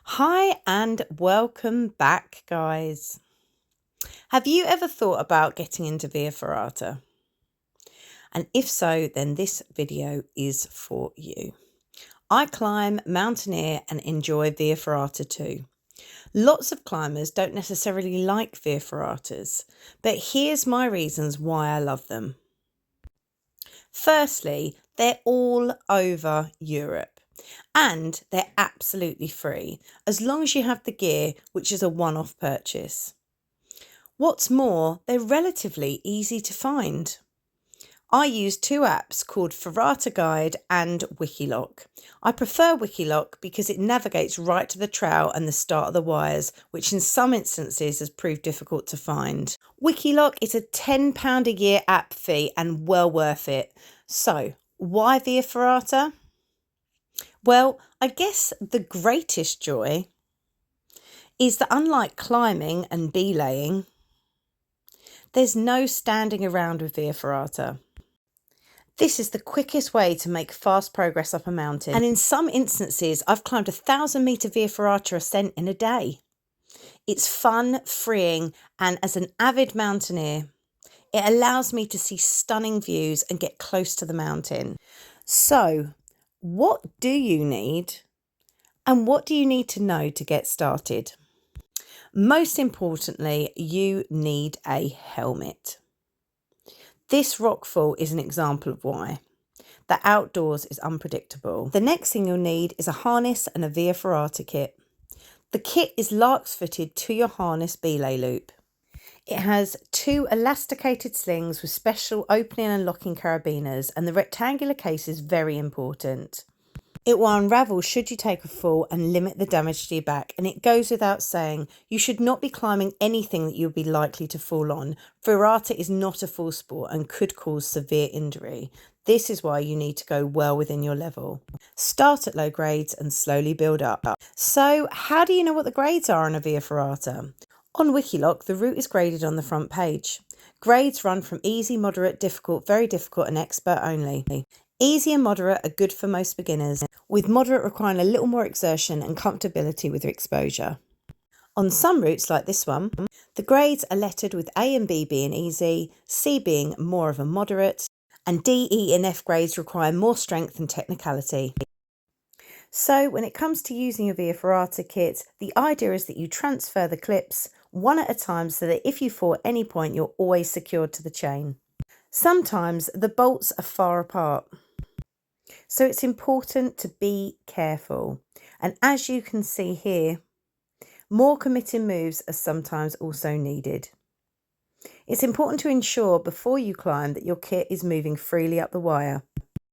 Hi and welcome back, guys. Have you ever thought about getting into Via Ferrata? And if so, then this video is for you. I climb, mountaineer and enjoy Via Ferrata too. Lots of climbers don't necessarily like Via Ferratas, but here's my reasons why I love them. Firstly, they're all over Europe. And they're absolutely free, as long as you have the gear, which is a one-off purchase. What's more, they're relatively easy to find. I use two apps called Ferrata Guide and Wikiloc. I prefer Wikiloc because it navigates right to the trail and the start of the wires, which in some instances has proved difficult to find. Wikiloc is a £10 a year app fee and well worth it. So, why Via Ferrata? Well, I guess the greatest joy is that unlike climbing and belaying, there's no standing around with Via Ferrata. This is the quickest way to make fast progress up a mountain. And in some instances, I've climbed a 1,000-metre Via Ferrata ascent in a day. It's fun, freeing, and as an avid mountaineer, it allows me to see stunning views and get close to the mountain. So, what do you need? And what do you need to know to get started? Most importantly, you need a helmet. This rockfall is an example of why. The outdoors is unpredictable. The next thing you'll need is a harness and a Via Ferrata kit. The kit is lark's footed to your harness belay loop. It has two elasticated slings with special opening and locking carabiners, and the rectangular case is very important. It will unravel should you take a fall and limit the damage to your back, and it goes without saying you should not be climbing anything that you'll be likely to fall on. Ferrata is not a fall sport and could cause severe injury. This is why you need to go well within your level. Start at low grades and slowly build up. So how do you know what the grades are on a Via Ferrata? On Wikiloc, the route is graded on the front page. Grades run from easy, moderate, difficult, very difficult and expert only. Easy and moderate are good for most beginners, with moderate requiring a little more exertion and comfortability with exposure. On some routes like this one, the grades are lettered with A and B being easy, C being more of a moderate, and D, E and F grades require more strength and technicality. So when it comes to using a Via Ferrata kit, the idea is that you transfer the clips one at a time so that if you fall at any point, you're always secured to the chain. Sometimes the bolts are far apart, so it's important to be careful. And as you can see here, more committing moves are sometimes also needed. It's important to ensure before you climb that your kit is moving freely up the wire.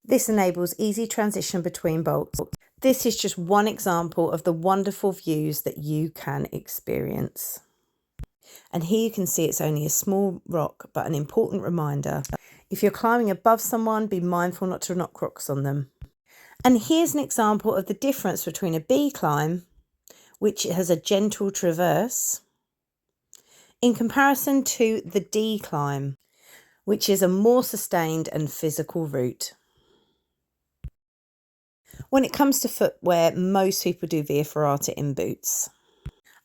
This enables easy transition between bolts. This is just one example of the wonderful views that you can experience. And here you can see it's only a small rock, but an important reminder. If you're climbing above someone, be mindful not to knock rocks on them. And here's an example of the difference between a B climb, which has a gentle traverse, in comparison to the D climb, which is a more sustained and physical route. When it comes to footwear, most people do Via Ferrata in boots.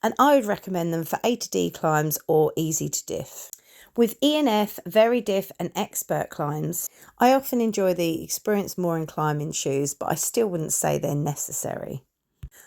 And I would recommend them for A to D climbs or easy to diff. With E and F, very diff and expert climbs, I often enjoy the experience more in climbing shoes, but I still wouldn't say they're necessary.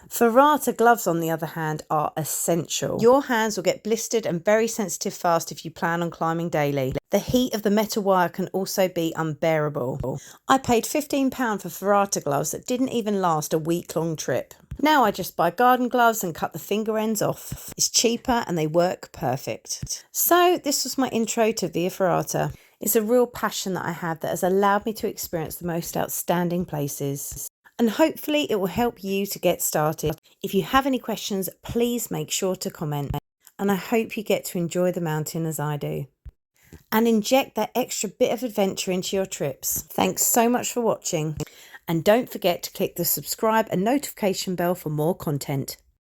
Ferrata gloves, on the other hand, are essential. Your hands will get blistered and very sensitive fast if you plan on climbing daily. The heat of the metal wire can also be unbearable. I paid £15 for Ferrata gloves that didn't even last a week-long trip. Now I just buy garden gloves and cut the finger ends off. It's cheaper and they work perfect. So this was my intro to Via Ferrata. It's a real passion that I have that has allowed me to experience the most outstanding places. And hopefully it will help you to get started. If you have any questions, please make sure to comment. And I hope you get to enjoy the mountain as I do. And inject that extra bit of adventure into your trips. Thanks so much for watching. And don't forget to click the subscribe and notification bell for more content.